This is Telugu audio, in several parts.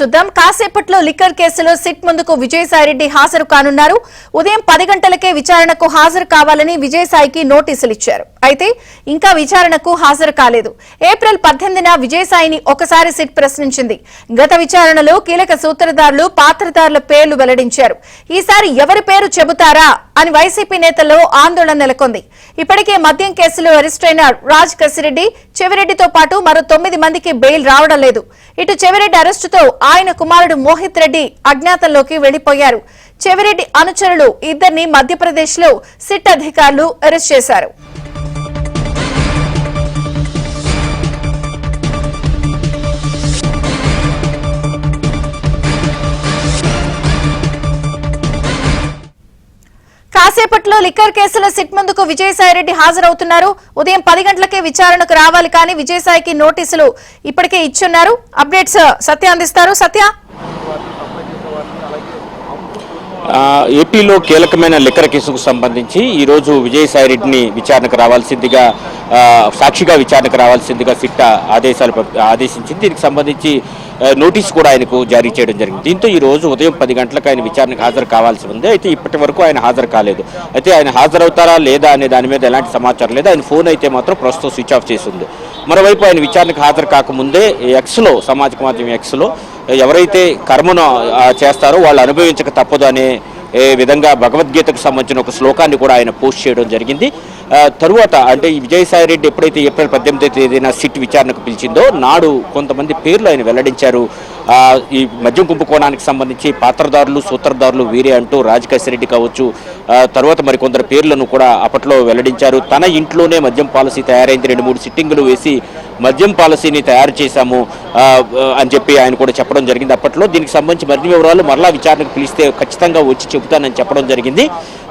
చూద్దాం. కాసేపట్లో లిక్కర్ కేసులో సిట్ ముందుకు విజయసాయిరెడ్డి హాజరు కానున్నారు. ఉదయం 10 గంటలకే విచారణకు హాజరు కావాలని విజయసాయికి నోటీసులు ఇచ్చారు. అయితే ఇంకా విచారణకు హాజరు కాలేదు. ఏప్రిల్ 18న విజయసాయిని ఒకసారి సిట్ ప్రశ్నించింది. గత విచారణలో కీలక సూత్రధారులు, పాత్రధారుల పేర్లు వెల్లడించారు. ఈసారి ఎవరి పేరు చెబుతారా అని వైసీపీ నేతల్లో ఆందోళన నెలకొంది. ఇప్పటికే మద్యం కేసులో అరెస్ట్ అయిన రాజ్ కసిరెడ్డి, చెవిరెడ్డితో పాటు మరో 9 మందికి బెయిల్ రావడం లేదు. ఇటు చెవిరెడ్డి అరెస్టుతో ఆయన కుమారుడు మోహిత్ రెడ్డి అజ్ఞాతంలోకి వెళ్లిపోయారు. చెవిరెడ్డి అనుచరులు ఇద్దరిని మధ్యప్రదేశ్ లో సిట్ అధికారులు అరెస్ట్ చేశారు. కాసేపట్లో లిక్కర్ కేసులో సిట్ ముందుకు విజయసాయిరెడ్డి హాజరవుతున్నారు. ఉదయం 10 గంటలకే విచారణకు రావాలి, కానీ విజయసాయికి నోటీసులు ఇప్పటికే ఇచ్చున్నారు. అప్డేట్స్ సత్య అందిస్తారు. సత్య, ఏపీలో కీలకమైన లిక్కర్ కేసుకు సంబంధించి ఈరోజు విజయసాయిరెడ్డిని విచారణకు రావాల్సిందిగా, సాక్షిగా విచారణకు రావాల్సిందిగా సిట్ ఆదేశించింది. దీనికి సంబంధించి నోటీస్ కూడా ఆయనకు జారీ చేయడం జరిగింది. దీంతో ఈ రోజు ఉదయం 10 గంటలకు ఆయన విచారణకు హాజరు కావాల్సి ఉంది. అయితే ఇప్పటి వరకు ఆయన హాజరు కాలేదు. అయితే ఆయన హాజరవుతారా లేదా అనే దాని మీద ఎలాంటి సమాచారం లేదు. ఆయన ఫోన్ అయితే మాత్రం ప్రస్తుతం స్విచ్ ఆఫ్ చేసింది. మరోవైపు ఆయన విచారణకు హాజరు కాకముందే ఎక్స్లో, సామాజిక మాధ్యమం ఎక్స్లో ఎవరైతే కర్మను చేస్తారో వాళ్ళు అనుభవించక తప్పదు అనే విధంగా భగవద్గీతకు సంబంధించిన ఒక శ్లోకాన్ని కూడా ఆయన పోస్ట్ చేయడం జరిగింది. తరువాత అంటే ఈ విజయసాయిరెడ్డి ఎప్పుడైతే ఏప్రిల్ 18వ తేదీన సిట్ విచారణకు పిలిచిందో నాడు కొంతమంది పేర్లు ఆయన వెల్లడించారు. ఈ మద్యం కుంభకోణానికి సంబంధించి పాత్రదారులు, సూత్రధారులు వీరే అంటూ రాజ్ కసిరెడ్డి కావచ్చు, తర్వాత మరికొందరు పేర్లను కూడా అప్పట్లో వెల్లడించారు. తన ఇంట్లోనే మద్యం పాలసీ తయారైంది, 2-3 సిట్టింగులు వేసి మద్యం పాలసీని తయారు చేశాము అని చెప్పి ఆయన కూడా చెప్పడం జరిగింది. అప్పట్లో దీనికి సంబంధించి మరిన్ని వివరాలు మరలా విచారణకు పిలిస్తే ఖచ్చితంగా వచ్చి చెబుతానని చెప్పడం జరిగింది.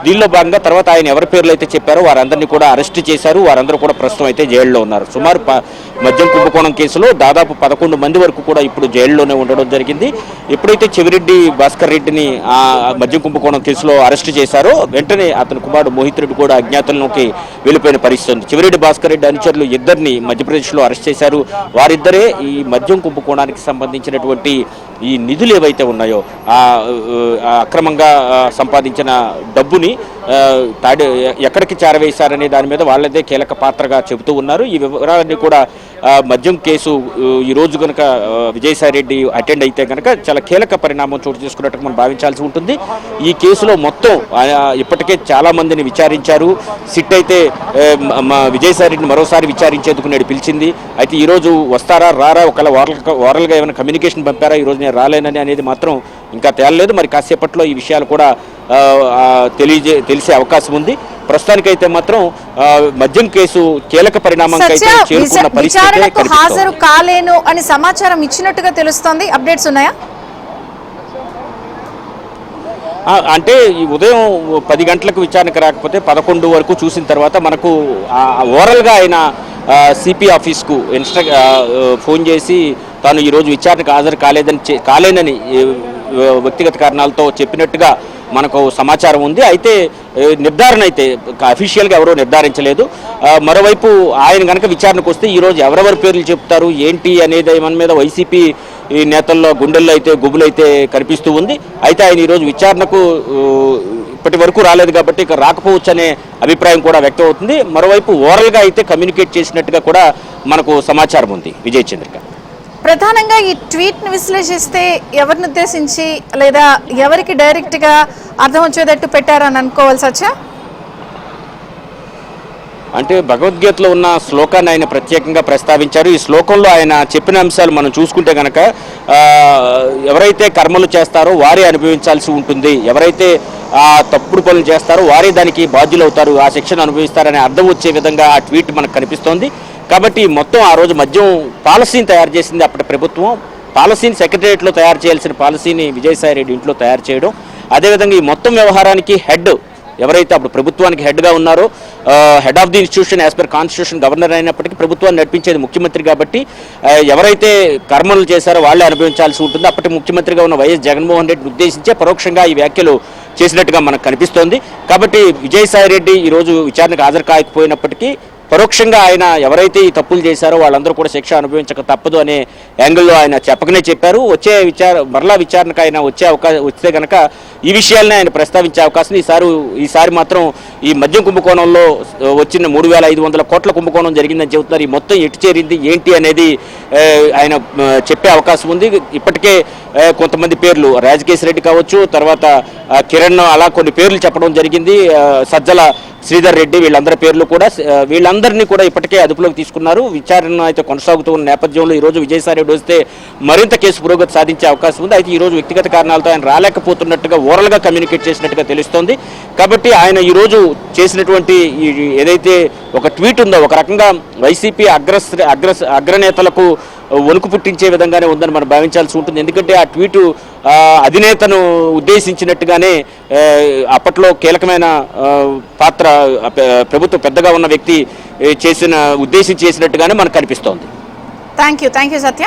దీనిలో భాగంగా తర్వాత ఆయన ఎవరి పేర్లు అయితే చెప్పారో వారందరినీ కూడా అరెస్ట్ చేశారు. వారందరూ కూడా ప్రస్తుతం అయితే జైల్లో ఉన్నారు. సుమారు మద్యం కుంభకోణం కేసులో దాదాపు 11 మంది వరకు కూడా ఇప్పుడు జైల్లోనే ఉండడం జరిగింది. ఎప్పుడైతే చెవిరెడ్డి భాస్కర్ రెడ్డిని మద్యం కుంభకోణం కేసులో అరెస్ట్ చేశారో వెంటనే అతని కుమారుడు మోహిత్ రెడ్డి కూడా అజ్ఞాతంలోకి వెళ్ళిపోయిన పరిస్థితి ఉంది. చెవిరెడ్డి భాస్కర్ రెడ్డి అనుచరులు ఇద్దరిని మధ్యప్రదేశ్లో అరెస్ట్ చేశారు. వారిద్దరే ఈ మద్యం కుంభకోణానికి సంబంధించినటువంటి ఈ నిధులు ఏవైతే ఉన్నాయో అక్రమంగా సంపాదించిన డబ్బుని ఎక్కడికి చేరవేశారనే దాని మీద వాళ్ళదే కీలక పాత్రగా చెబుతూ ఉన్నారు. ఈ వివరాలన్నీ కూడా మద్యం కేసు ఈ రోజు కనుక విజయసాయిరెడ్డి అటెండ్ అయితే కనుక చాలా కీలక పరిణామం చోటు చేసుకున్నట్టు మనం భావించాల్సి ఉంటుంది. ఈ కేసులో మొత్తం ఇప్పటికే చాలా మందిని విచారించారు. సిట్ అయితే విజయసాయిరెడ్డిని మరోసారి విచారించేందుకు నేడు పిలిచింది. అయితే ఈరోజు వస్తారా రారా, ఒకవేళ ఓరల్గా ఏమైనా కమ్యూనికేషన్ పంపారా, ఈరోజు నేను రాలేనని అనేది మాత్రం ఇంకా తేలలేదు. మరి కాసేపట్లో ఈ విషయాలు కూడా తెలిసే అవకాశం ఉంది. ప్రస్తుతానికైతే మాత్రం మద్యం కేసు కీలక పరిణామంకైతే చేరుకున్న పరిస్థితి హాజరు కాలేను అని సమాచారం ఇచ్చినట్టుగా తెలుస్తోంది. అప్డేట్స్ ఉన్నాయా? అంటే ఈ ఉదయం 10 గంటలకు విచారణకు రాకపోతే 11 వరకు చూసిన తర్వాత మనకు ఓరల్గా ఆయన సిపి ఆఫీస్కు ఫోన్ చేసి తాను ఈరోజు విచారణకు హాజరు కాలేనని వ్యక్తిగత కారణాలతో చెప్పినట్టుగా మనకు సమాచారం ఉంది. అయితే నిర్ధారణ అయితే అఫీషియల్గా ఎవరో నిర్ధారించలేదు. మరోవైపు ఆయన కనుక విచారణకు వస్తే ఈరోజు ఎవరెవరి పేర్లు చెప్తారు ఏంటి అనేది మన మీద వైసీపీ నేతల్లో గుండెల్లో అయితే గుబులైతే కనిపిస్తూ ఉంది. అయితే ఆయన ఈరోజు విచారణకు ఇప్పటి వరకు రాలేదు కాబట్టి ఇక రాకపోవచ్చు అనే అభిప్రాయం కూడా వ్యక్తం అవుతుంది. మరోవైపు ఓరల్గా అయితే కమ్యూనికేట్ చేసినట్టుగా కూడా మనకు సమాచారం ఉంది. విజయ్ చంద్రిక, ప్రధానంగా ఈ ట్వీట్ ని విశ్లేషిస్తే ఎవరిని ఉద్దేశించి లేదా ఎవరికి డైరెక్ట్ గా అర్థం వచ్చేటట్టు పెట్టారని అనుకోవాల్సి వచ్చా? అంటే భగవద్గీతలో ఉన్న శ్లోకాన్ని ఆయన ప్రత్యేకంగా ప్రస్తావించారు. ఈ శ్లోకంలో ఆయన చెప్పిన అంశాలు మనం చూసుకుంటే కనుక ఎవరైతే కర్మలు చేస్తారో వారే అనుభవించాల్సి ఉంటుంది, ఎవరైతే తప్పుడు పనులు చేస్తారో వారే దానికి బాధ్యులవుతారు, ఆ శిక్షను అనుభవిస్తారనే అర్థం వచ్చే విధంగా ఆ ట్వీట్ మనకు కనిపిస్తోంది. కాబట్టి మొత్తం ఆ రోజు మద్యం పాలసీని తయారు చేసింది అప్పటి ప్రభుత్వం. పాలసీని సెక్రటరియట్లో తయారు చేయాల్సిన పాలసీని విజయసాయిరెడ్డి ఇంట్లో తయారు చేయడం, అదేవిధంగా ఈ మొత్తం వ్యవహారానికి హెడ్ ఎవరైతే అప్పుడు ప్రభుత్వానికి హెడ్గా ఉన్నారో, head of the institution as per constitution governor అయినప్పటికీ ప్రభుత్వాన్ని నడిపించేది ముఖ్యమంత్రి కాబట్టి ఎవరైతే కర్మలు చేశారో వాళ్ళే అనుభవించాల్సి ఉంటుంది. అప్పటి ముఖ్యమంత్రిగా ఉన్న వైఎస్ జగన్మోహన్ రెడ్డిని ఉద్దేశించే పరోక్షంగా ఈ వ్యాఖ్యలు చేసినట్టుగా మనకు కనిపిస్తోంది. కాబట్టి విజయసాయిరెడ్డి ఈరోజు విచారణకు హాజరు కాకపోయినప్పటికీ పరోక్షంగా ఆయన ఎవరైతే ఈ తప్పులు చేశారో వాళ్ళందరూ కూడా శిక్ష అనుభవించక తప్పదు అనే యాంగిల్లో ఆయన చెప్పకనే చెప్పారు. మరలా విచారణకు ఆయన వస్తే కనుక ఈ విషయాలనే ఆయన ప్రస్తావించే అవకాశం ఈసారి మాత్రం ఈ మద్యం కుంభకోణంలో వచ్చిన 3,500 కోట్ల కుంభకోణం జరిగిందని చెబుతున్నారు. ఈ మొత్తం ఎటు చేరింది ఏంటి అనేది ఆయన చెప్పే అవకాశం ఉంది. ఇప్పటికే కొంతమంది పేర్లు రాజకేశ్ రెడ్డి కావచ్చు, తర్వాత కిరణ్, అలా కొన్ని పేర్లు చెప్పడం జరిగింది. సజ్జల శ్రీధర్ రెడ్డి, వీళ్ళందరినీ కూడా ఇప్పటికే అదుపులోకి తీసుకున్నారు. విచారణ అయితే కొనసాగుతున్న నేపథ్యంలో ఈరోజు విజయసాయి రెడ్డి వస్తే మరింత కేసు పురోగతి సాధించే అవకాశం ఉంది. అయితే ఈరోజు వ్యక్తిగత కారణాలతో ఆయన రాలేకపోతున్నట్టుగా ఓరల్గా కమ్యూనికేట్ చేసినట్టుగా తెలుస్తోంది. కాబట్టి ఆయన ఈరోజు చేసినటువంటి ఏదైతే ఒక ట్వీట్ ఉందో ఒక రకంగా వైసీపీ అగ్రనేతలకు వణుకు పుట్టించే విధంగానే ఉందని మనం భావించాల్సి ఉంటుంది. ఎందుకంటే ఆ ట్వీటు అధినేతను ఉద్దేశించినట్టుగానే అప్పట్లో కీలకమైన పాత్ర ప్రభుత్వ పెద్దగా ఉన్న వ్యక్తి ఉద్దేశించి చేసినట్టుగానే మనకు కనిపిస్తోంది. Thank you Satya.